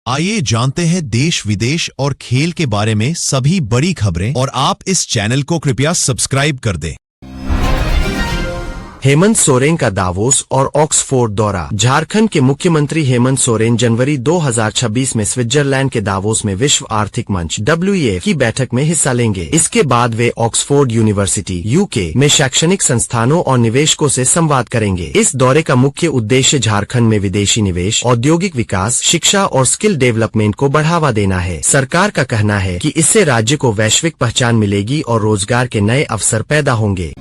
आइए जानते हैं देश विदेश और खेल के बारे में सभी बड़ी खबरें और आप इस चैनल को कृपया सब्सक्राइब कर दें। हेमंत सोरेन का दावोस और ऑक्सफोर्ड दौरा। झारखंड के मुख्यमंत्री हेमंत सोरेन जनवरी 2026 में स्विट्जरलैंड के दावोस में विश्व आर्थिक मंच WEF की बैठक में हिस्सा लेंगे। इसके बाद वे ऑक्सफोर्ड यूनिवर्सिटी UK में शैक्षणिक संस्थानों और निवेशकों से संवाद करेंगे। इस दौरे का मुख्य उद्देश्य झारखंड में विदेशी निवेश, औद्योगिक विकास, शिक्षा और स्किल डेवलपमेंट को बढ़ावा देना है। सरकार का कहना है कि इससे राज्य को वैश्विक पहचान मिलेगी और रोजगार के नए अवसर पैदा होंगे।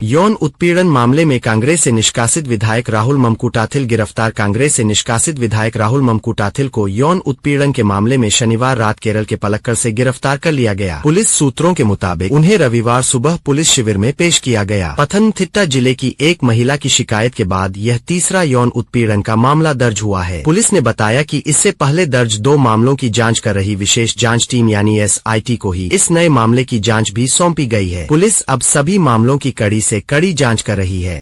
यौन उत्पीड़न मामले में कांग्रेस से निष्कासित विधायक राहुल ममकुटाथिल गिरफ्तार। कांग्रेस से निष्कासित विधायक राहुल ममकुटाथिल को यौन उत्पीड़न के मामले में शनिवार रात केरल के पलक्कड़ से गिरफ्तार कर लिया गया। पुलिस सूत्रों के मुताबिक उन्हें रविवार सुबह पुलिस शिविर में पेश किया गया। पतनमथिट्टा जिले की एक महिला की शिकायत के बाद यह तीसरा यौन उत्पीड़न का मामला दर्ज हुआ है। पुलिस ने बताया कि इससे पहले दर्ज 2 मामलों की जाँच कर रही विशेष जाँच टीम यानी SIT को ही इस नए मामले की जाँच भी सौंपी गई है। पुलिस अब सभी मामलों की कड़ी जांच कर रही है।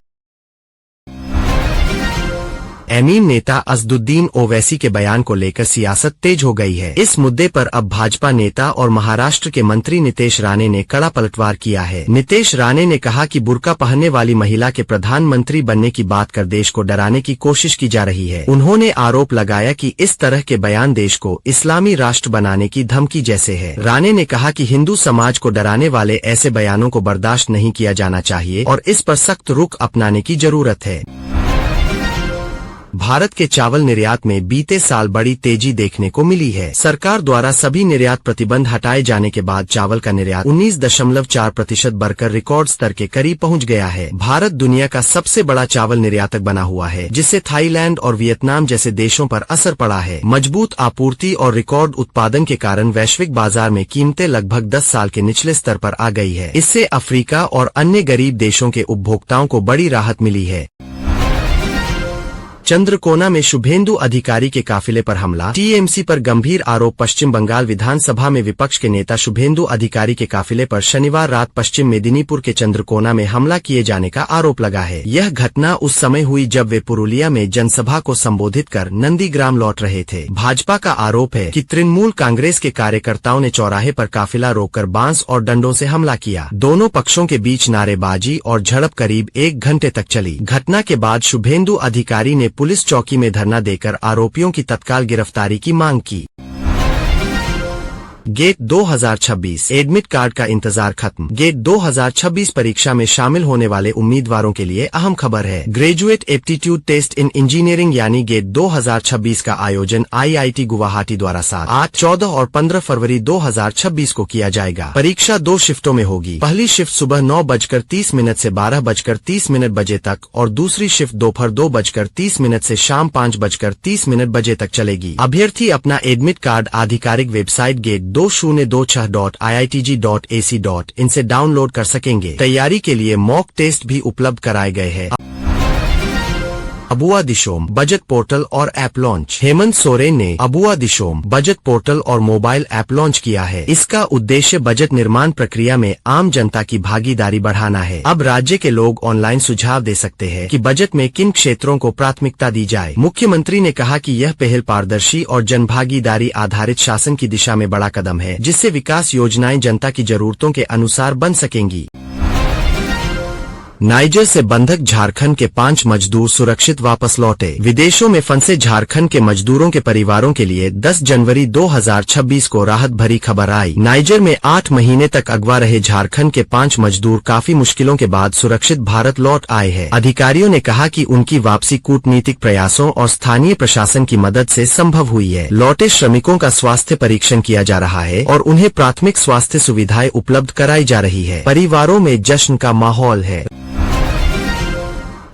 एमीन नेता असदुद्दीन ओवैसी के बयान को लेकर सियासत तेज हो गई है। इस मुद्दे पर अब भाजपा नेता और महाराष्ट्र के मंत्री नितेश राणे ने कड़ा पलटवार किया है। नितेश राणे ने कहा कि बुर्का पहनने वाली महिला के प्रधानमंत्री बनने की बात कर देश को डराने की कोशिश की जा रही है। उन्होंने आरोप लगाया कि इस तरह के बयान देश को इस्लामी राष्ट्र बनाने की धमकी जैसे है। राणे ने कहा कि हिंदू समाज को डराने वाले ऐसे बयानों को बर्दाश्त नहीं किया जाना चाहिए और इस पर सख्त रुख अपनाने की जरूरत है। भारत के चावल निर्यात में बीते साल बड़ी तेजी देखने को मिली है। सरकार द्वारा सभी निर्यात प्रतिबंध हटाए जाने के बाद चावल का निर्यात 19.4% बढ़कर रिकॉर्ड स्तर के करीब पहुंच गया है। भारत दुनिया का सबसे बड़ा चावल निर्यातक बना हुआ है, जिससे थाईलैंड और वियतनाम जैसे देशों पर असर पड़ा है। मजबूत आपूर्ति और रिकॉर्ड उत्पादन के कारण वैश्विक बाजार में कीमतें लगभग 10 साल के निचले स्तर पर आ गई है। इससे अफ्रीका और अन्य गरीब देशों के उपभोक्ताओं को बड़ी राहत मिली है। चंद्रकोना में शुभेंदु अधिकारी के काफिले पर हमला। TMC पर गंभीर आरोप। पश्चिम बंगाल विधानसभा में विपक्ष के नेता शुभेंदु अधिकारी के काफिले पर शनिवार रात पश्चिम मेदिनीपुर के चंद्रकोना में हमला किए जाने का आरोप लगा है। यह घटना उस समय हुई जब वे पुरुलिया में जनसभा को संबोधित कर नंदीग्राम लौट रहे थे। भाजपा का आरोप है कि तृणमूल कांग्रेस के कार्यकर्ताओं ने चौराहे पर काफिला रोककर बांस और डंडों से हमला किया। दोनों पक्षों के बीच नारेबाजी और झड़प करीब 1 घंटे तक चली। घटना के बाद शुभेंदु अधिकारी ने पुलिस चौकी में धरना देकर आरोपियों की तत्काल गिरफ्तारी की मांग की। गेट 2026 एडमिट कार्ड का इंतजार खत्म। गेट 2026 परीक्षा में शामिल होने वाले उम्मीदवारों के लिए अहम खबर है। Graduate aptitude test in engineering यानी गेट 2026 का आयोजन IIT गुवाहाटी द्वारा 7, 8, 14 और 15 फरवरी 2026 को किया जाएगा। परीक्षा 2 शिफ्टों में होगी। पहली शिफ्ट सुबह 9:30 से 12:30 बजे तक और दूसरी शिफ्ट दोपहर 2:30 से शाम 5:30 बजे तक चलेगी। अभ्यर्थी अपना एडमिट कार्ड आधिकारिक वेबसाइट गेट 2026.iitg.ac.in से डाउनलोड कर सकेंगे। तैयारी के लिए मॉक टेस्ट भी उपलब्ध कराए गए हैं। अबुआ दिशोम बजट पोर्टल और ऐप लॉन्च। हेमंत सोरेन ने अबुआ दिशोम बजट पोर्टल और मोबाइल ऐप लॉन्च किया है। इसका उद्देश्य बजट निर्माण प्रक्रिया में आम जनता की भागीदारी बढ़ाना है। अब राज्य के लोग ऑनलाइन सुझाव दे सकते हैं कि बजट में किन क्षेत्रों को प्राथमिकता दी जाए। मुख्यमंत्री ने कहा कि यह पहल पारदर्शी और जनभागीदारी आधारित शासन की दिशा में बड़ा कदम है, जिससे विकास योजनाएं जनता की जरूरतों के अनुसार बन सकेंगी। नाइजर से बंधक झारखंड के 5 मजदूर सुरक्षित वापस लौटे। विदेशों में फंसे झारखंड के मजदूरों के परिवारों के लिए 10 जनवरी 2026 को राहत भरी खबर आई। नाइजर में 8 महीने तक अगवा रहे झारखंड के 5 मजदूर काफी मुश्किलों के बाद सुरक्षित भारत लौट आए हैं। अधिकारियों ने कहा कि उनकी वापसी कूटनीतिक प्रयासों और स्थानीय प्रशासन की मदद से संभव हुई है। लौटे श्रमिकों का स्वास्थ्य परीक्षण किया जा रहा है और उन्हें प्राथमिक स्वास्थ्य सुविधाएं उपलब्ध कराई जा रही है। परिवारों में जश्न का माहौल है।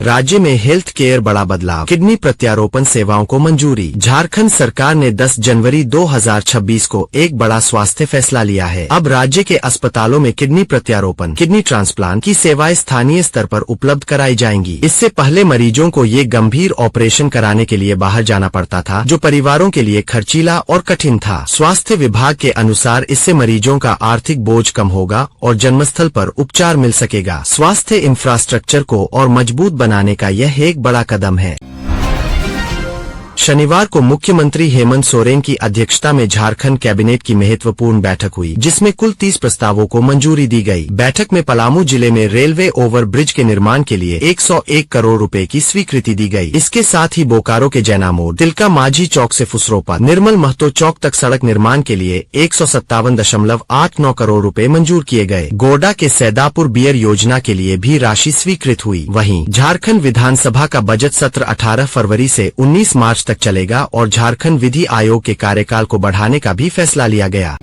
राज्य में हेल्थ केयर बड़ा बदलाव। किडनी प्रत्यारोपण सेवाओं को मंजूरी। झारखंड सरकार ने 10 जनवरी 2026 को एक बड़ा स्वास्थ्य फैसला लिया है। अब राज्य के अस्पतालों में किडनी प्रत्यारोपण किडनी ट्रांसप्लांट की सेवाएं स्थानीय स्तर पर उपलब्ध कराई जाएंगी। इससे पहले मरीजों को ये गंभीर ऑपरेशन कराने के लिए बाहर जाना पड़ता था, जो परिवारों के लिए खर्चीला और कठिन था। स्वास्थ्य विभाग के अनुसार इससे मरीजों का आर्थिक बोझ कम होगा और जन्मस्थल पर उपचार मिल सकेगा। स्वास्थ्य इंफ्रास्ट्रक्चर को और मजबूत बनाने का यह एक बड़ा कदम है। शनिवार को मुख्यमंत्री हेमंत सोरेन की अध्यक्षता में झारखंड कैबिनेट की महत्वपूर्ण बैठक हुई, जिसमें कुल 30 प्रस्तावों को मंजूरी दी गई। बैठक में पलामू जिले में रेलवे ओवर ब्रिज के निर्माण के लिए 101 करोड़ रुपए की स्वीकृति दी गई। इसके साथ ही बोकारो के जैना मोड़, तिलका माझी चौक से फुसरोपा, निर्मल महतो चौक तक सड़क निर्माण के लिए 157.89 करोड़ रुपए मंजूर किए गए। गोड्डा के सैदापुर बियर योजना के लिए भी राशि स्वीकृत हुई। वहीं झारखंड विधानसभा का बजट सत्र 18 फरवरी से 19 मार्च तक चलेगा और झारखंड विधि आयोग के कार्यकाल को बढ़ाने का भी फैसला लिया गया।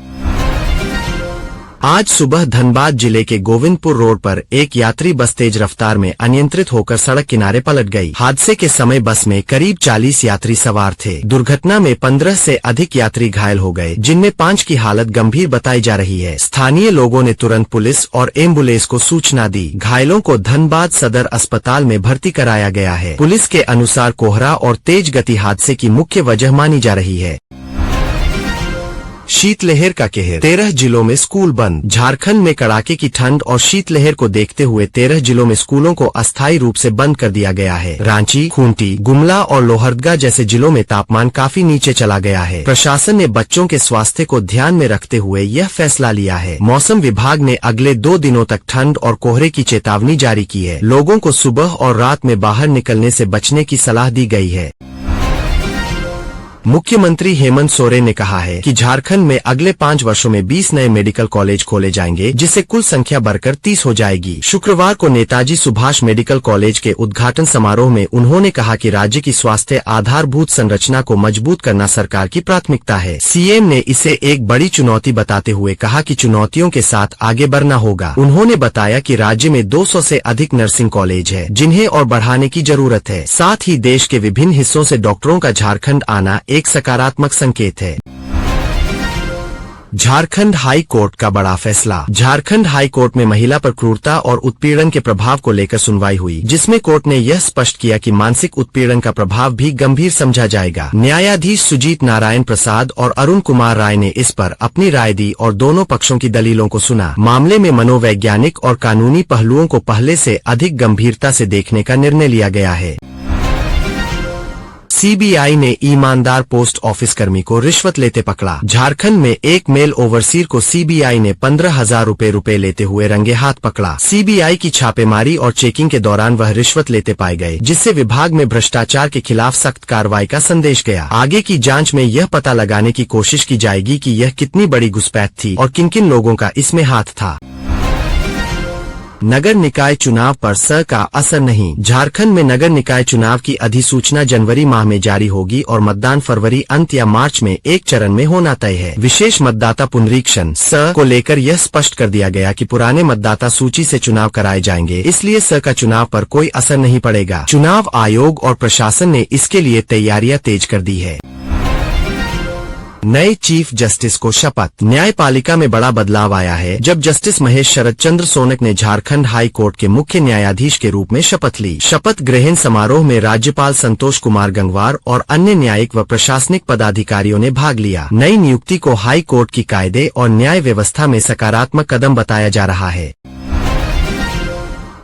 आज सुबह धनबाद जिले के गोविंदपुर रोड पर एक यात्री बस तेज रफ्तार में अनियंत्रित होकर सड़क किनारे पलट गई। हादसे के समय बस में करीब 40 यात्री सवार थे। दुर्घटना में 15 से अधिक यात्री घायल हो गए, जिनमें 5 की हालत गंभीर बताई जा रही है। स्थानीय लोगों ने तुरंत पुलिस और एम्बुलेंस को सूचना दी। घायलों को धनबाद सदर अस्पताल में भर्ती कराया गया है। पुलिस के अनुसार कोहरा और तेज गति हादसे की मुख्य वजह मानी जा रही है। शीतलहर का कहर, 13 जिलों में स्कूल बंद। झारखंड में कड़ाके की ठंड और शीतलहर को देखते हुए 13 जिलों में स्कूलों को अस्थायी रूप से बंद कर दिया गया है। रांची, खूंटी, गुमला और लोहरदगा जैसे जिलों में तापमान काफी नीचे चला गया है। प्रशासन ने बच्चों के स्वास्थ्य को ध्यान में रखते हुए यह फैसला लिया है। मौसम विभाग ने अगले 2 दिनों तक ठंड और कोहरे की चेतावनी जारी की है। लोगों को सुबह और रात में बाहर निकलने से बचने की सलाह दी गई है। मुख्यमंत्री हेमंत सोरेन ने कहा है कि झारखंड में अगले 5 वर्षों में 20 नए मेडिकल कॉलेज खोले जाएंगे, जिससे कुल संख्या बढ़कर 30 हो जाएगी। शुक्रवार को नेताजी सुभाष मेडिकल कॉलेज के उद्घाटन समारोह में उन्होंने कहा कि राज्य की स्वास्थ्य आधारभूत संरचना को मजबूत करना सरकार की प्राथमिकता है। सीएम ने इसे एक बड़ी चुनौती बताते हुए कहा कि चुनौतियों के साथ आगे बढ़ना होगा। उन्होंने बताया कि राज्य में 200 से अधिक नर्सिंग कॉलेज है, जिन्हें और बढ़ाने की जरूरत है। साथ ही देश के विभिन्न हिस्सों से डॉक्टरों का झारखंड आना एक सकारात्मक संकेत है। झारखंड हाई कोर्ट का बड़ा फैसला। झारखंड हाई कोर्ट में महिला पर क्रूरता और उत्पीड़न के प्रभाव को लेकर सुनवाई हुई, जिसमें कोर्ट ने यह स्पष्ट किया कि मानसिक उत्पीड़न का प्रभाव भी गंभीर समझा जाएगा। न्यायाधीश सुजीत नारायण प्रसाद और अरुण कुमार राय ने इस पर अपनी राय दी और दोनों पक्षों की दलीलों को सुना। मामले में मनोवैज्ञानिक और कानूनी पहलुओं को पहले से अधिक गंभीरता से देखने का निर्णय लिया गया है। सीबीआई ने ईमानदार पोस्ट ऑफिस कर्मी को रिश्वत लेते पकड़ा। झारखंड में एक मेल ओवरसीयर को सीबीआई ने 15,000 रुपए लेते हुए रंगे हाथ पकड़ा। सीबीआई की छापेमारी और चेकिंग के दौरान वह रिश्वत लेते पाए गए, जिससे विभाग में भ्रष्टाचार के खिलाफ सख्त कार्रवाई का संदेश गया। आगे की जांच में यह पता लगाने की कोशिश की जाएगी कि यह कितनी बड़ी घुसपैठ थी और किन किन लोगों का इसमें हाथ था। नगर निकाय चुनाव पर स का असर नहीं। झारखंड में नगर निकाय चुनाव की अधिसूचना जनवरी माह में जारी होगी और मतदान फरवरी अंत या मार्च में एक चरण में होना तय है। विशेष मतदाता पुनरीक्षण स को लेकर यह स्पष्ट कर दिया गया कि पुराने मतदाता सूची से चुनाव कराए जाएंगे, इसलिए स का चुनाव पर कोई असर नहीं पड़ेगा। चुनाव आयोग और प्रशासन ने इसके लिए तैयारियां तेज कर दी है। नए चीफ जस्टिस को शपथ। न्यायपालिका में बड़ा बदलाव आया है, जब जस्टिस महेश शरद चंद्र सोनक ने झारखंड हाई कोर्ट के मुख्य न्यायाधीश के रूप में शपथ ली। शपथ ग्रहण समारोह में राज्यपाल संतोष कुमार गंगवार और अन्य न्यायिक व प्रशासनिक पदाधिकारियों ने भाग लिया। नई नियुक्ति को हाई कोर्ट की कायदे और न्याय व्यवस्था में सकारात्मक कदम बताया जा रहा है।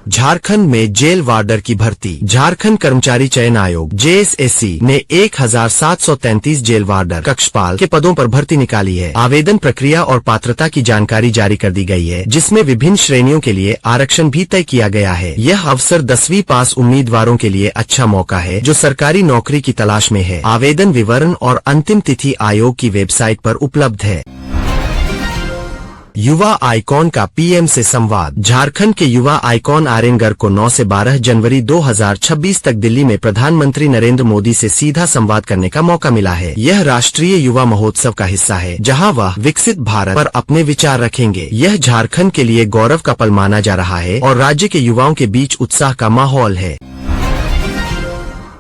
झारखंड में जेल वार्डर की भर्ती। झारखंड कर्मचारी चयन आयोग JSSC ने 1733 जेल वार्डर कक्षपाल के पदों पर भर्ती निकाली है। आवेदन प्रक्रिया और पात्रता की जानकारी जारी कर दी गई है, जिसमें विभिन्न श्रेणियों के लिए आरक्षण भी तय किया गया है। यह अवसर 10वीं पास उम्मीदवारों के लिए अच्छा मौका है, जो सरकारी नौकरी की तलाश में है। आवेदन विवरण और अंतिम तिथि आयोग की वेबसाइट पर उपलब्ध है। युवा आइकॉन का पीएम से संवाद। झारखंड के युवा आइकॉन आर्यन गर्ग को 9 से 12 जनवरी 2026 तक दिल्ली में प्रधानमंत्री नरेंद्र मोदी से सीधा संवाद करने का मौका मिला है। यह राष्ट्रीय युवा महोत्सव का हिस्सा है, जहां वह विकसित भारत पर अपने विचार रखेंगे। यह झारखंड के लिए गौरव का पल माना जा रहा है और राज्य के युवाओं के बीच उत्साह का माहौल है।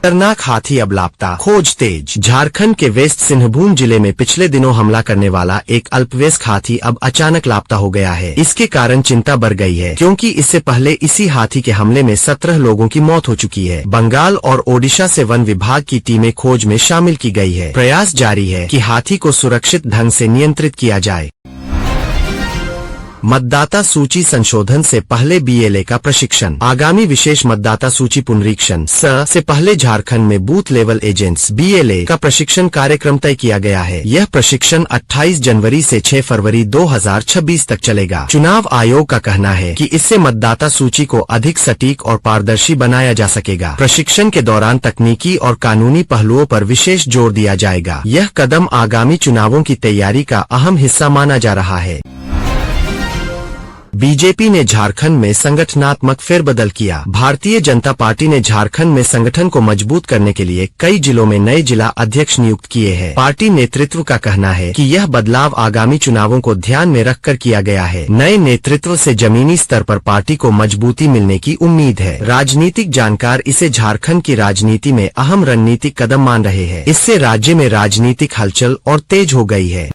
खतरनाक हाथी अब लापता, खोज तेज। झारखंड के वेस्ट सिंहभूम जिले में पिछले दिनों हमला करने वाला एक अल्पवयस्क हाथी अब अचानक लापता हो गया है। इसके कारण चिंता बढ़ गई है, क्योंकि इससे पहले इसी हाथी के हमले में 17 लोगों की मौत हो चुकी है। बंगाल और ओडिशा से वन विभाग की टीमें खोज में शामिल की गई है। प्रयास जारी है कि हाथी को सुरक्षित ढंग से नियंत्रित किया जाए। मतदाता सूची संशोधन से पहले BLA का प्रशिक्षण। आगामी विशेष मतदाता सूची पुनरीक्षण से पहले झारखंड में बूथ लेवल एजेंट्स BLA का प्रशिक्षण कार्यक्रम तय किया गया है। यह प्रशिक्षण 28 जनवरी से 6 फरवरी 2026 तक चलेगा। चुनाव आयोग का कहना है कि इससे मतदाता सूची को अधिक सटीक और पारदर्शी बनाया जा सकेगा। प्रशिक्षण के दौरान तकनीकी और कानूनी पहलुओं पर विशेष जोर दिया जाएगा। यह कदम आगामी चुनावों की तैयारी का अहम हिस्सा माना जा रहा है। बीजेपी ने झारखंड में संगठनात्मक फेरबदल किया। भारतीय जनता पार्टी ने झारखंड में संगठन को मजबूत करने के लिए कई जिलों में नए जिला अध्यक्ष नियुक्त किए हैं। पार्टी नेतृत्व का कहना है कि यह बदलाव आगामी चुनावों को ध्यान में रखकर किया गया है। नए नेतृत्व से जमीनी स्तर पर पार्टी को मजबूती मिलने की उम्मीद है। राजनीतिक जानकार इसे झारखंड की राजनीति में अहम रणनीतिक कदम मान रहे हैं। इससे राज्य में राजनीतिक हलचल और तेज हो गई है।